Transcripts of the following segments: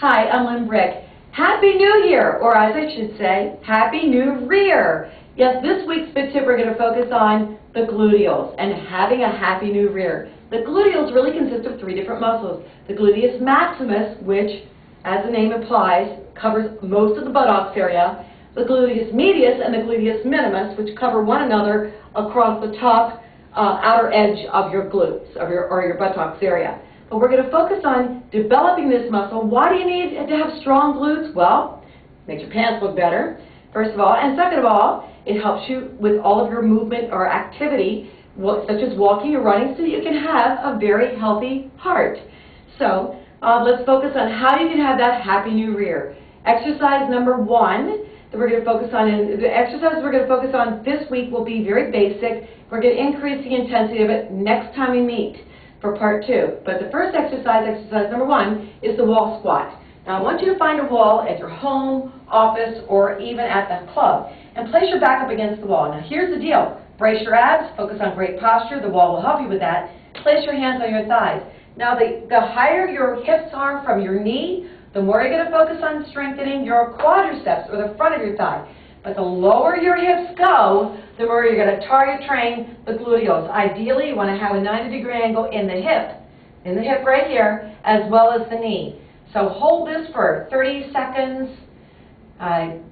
Hi, I'm Lynne. Happy New Year, or as I should say, Happy New Rear. Yes, this week's fit tip we're going to focus on the gluteals and having a happy new rear. The gluteals really consist of three different muscles. The gluteus maximus, which, as the name implies, covers most of the buttocks area. The gluteus medius and the gluteus minimus, which cover one another across the top outer edge of your glutes, or your buttocks area. But we're going to focus on developing this muscle. Why do you need to have strong glutes? Well, it makes your pants look better, first of all. And second of all, it helps you with all of your movement or activity, such as walking or running, so you can have a very healthy heart. So let's focus on how you can have that happy new rear. Exercise number one that we're going to focus on, and the exercises we're going to focus on this week will be very basic. We're going to increase the intensity of it next time we meet for part two. But the first exercise, exercise number one, is the wall squat. Now I want you to find a wall at your home, office, or even at the club, and place your back up against the wall. Now here's the deal. Brace your abs, focus on great posture. The wall will help you with that. Place your hands on your thighs. Now the higher your hips are from your knee, the more you're going to focus on strengthening your quadriceps, or the front of your thigh. But the lower your hips go, the more you're going to target train the gluteals. Ideally, you want to have a 90-degree angle in the hip right here, as well as the knee. So hold this for 30 seconds.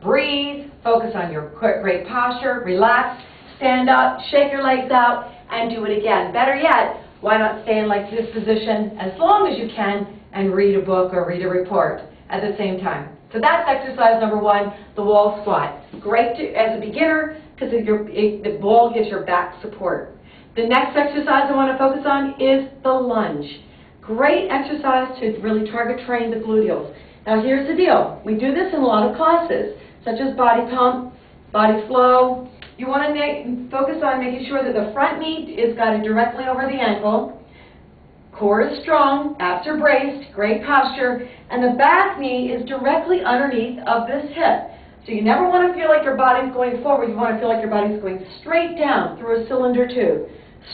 Breathe, focus on your great posture, relax, stand up, shake your legs out, and do it again. Better yet, why not stay in like this position as long as you can and read a book or read a report at the same time. So that's exercise number one, the wall squat. Great as a beginner because the wall gives your back support. The next exercise I want to focus on is the lunge. Great exercise to really target train the gluteals. Now here's the deal. We do this in a lot of classes, such as body pump, body flow. You want to focus on making sure that the front knee is guided directly over the ankle. Core is strong, abs are braced, great posture, and the back knee is directly underneath of this hip. So you never want to feel like your body's going forward. You want to feel like your body's going straight down through a cylinder tube,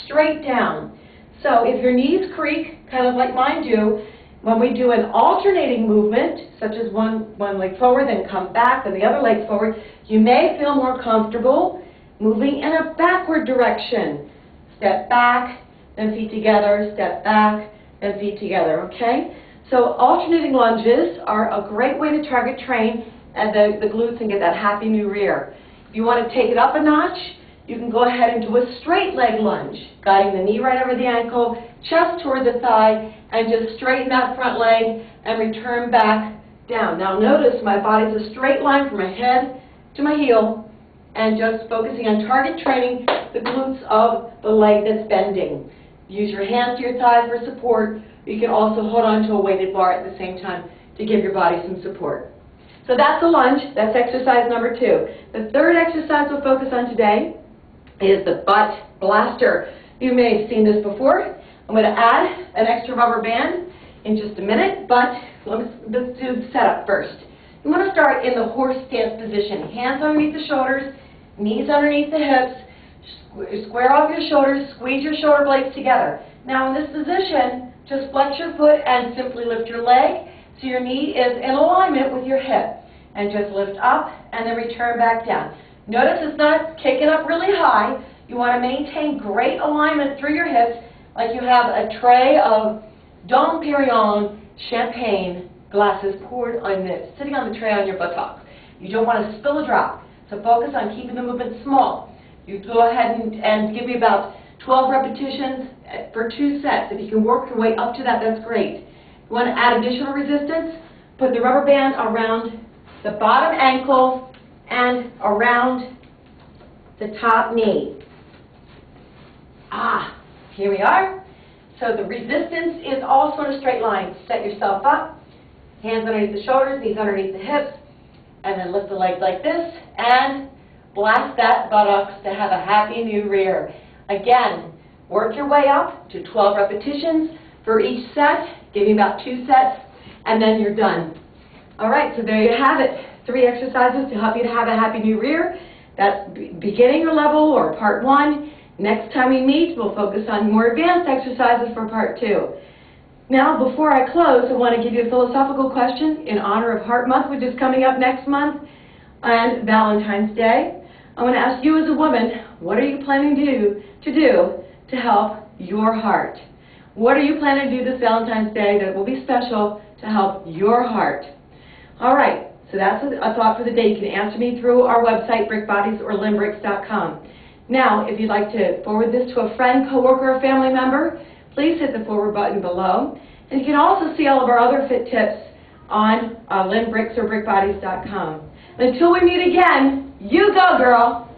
straight down. So if your knees creak, kind of like mine do, when we do an alternating movement, such as one leg forward, then come back, then the other leg forward, you may feel more comfortable moving in a backward direction. Step back, then feet together, step back, then feet together, okay? So alternating lunges are a great way to target train the glutes and get that happy new rear. If you want to take it up a notch, you can go ahead and do a straight leg lunge, guiding the knee right over the ankle, chest toward the thigh, and just straighten that front leg and return back down. Now notice my body's a straight line from my head to my heel, and just focusing on target training the glutes of the leg that's bending. Use your hands to your thighs for support. You can also hold on to a weighted bar at the same time to give your body some support. So that's the lunge. That's exercise number two. The third exercise we'll focus on today is the butt blaster. You may have seen this before. I'm going to add an extra rubber band in just a minute, but let's do the setup first. You want to start in the horse stance position. Hands underneath the shoulders, knees underneath the hips. Square off your shoulders, squeeze your shoulder blades together. Now in this position, just flex your foot and simply lift your leg so your knee is in alignment with your hip. And just lift up and then return back down. Notice it's not kicking up really high. You want to maintain great alignment through your hips like you have a tray of Dom Perignon champagne glasses poured on this, sitting on the tray on your buttocks. You don't want to spill a drop. So focus on keeping the movement small. You go ahead and give me about 12 repetitions for 2 sets. If you can work your way up to that, that's great. You want to add additional resistance? Put the rubber band around the bottom ankle and around the top knee. Here we are. So the resistance is also in a straight line. Set yourself up, hands underneath the shoulders, knees underneath the hips, and then lift the legs like this, and blast that buttocks to have a happy new rear. Again, work your way up to 12 repetitions for each set. Give me about 2 sets, and then you're done. All right, so there you have it. 3 exercises to help you to have a happy new rear. That's beginner level or part 1. Next time we meet, we'll focus on more advanced exercises for part 2. Now, before I close, I want to give you a philosophical question in honor of Heart Month, which is coming up next month, and Valentine's Day. I want to ask you as a woman, what are you planning to do to help your heart? What are you planning to do this Valentine's Day that will be special to help your heart? All right, so that's a thought for the day. You can answer me through our website, brickbodies or lynnbricks.com. Now, if you'd like to forward this to a friend, coworker, or family member, please hit the forward button below. And you can also see all of our other fit tips on lynnbricks or brickbodies.com. Until we meet again, you go, girl!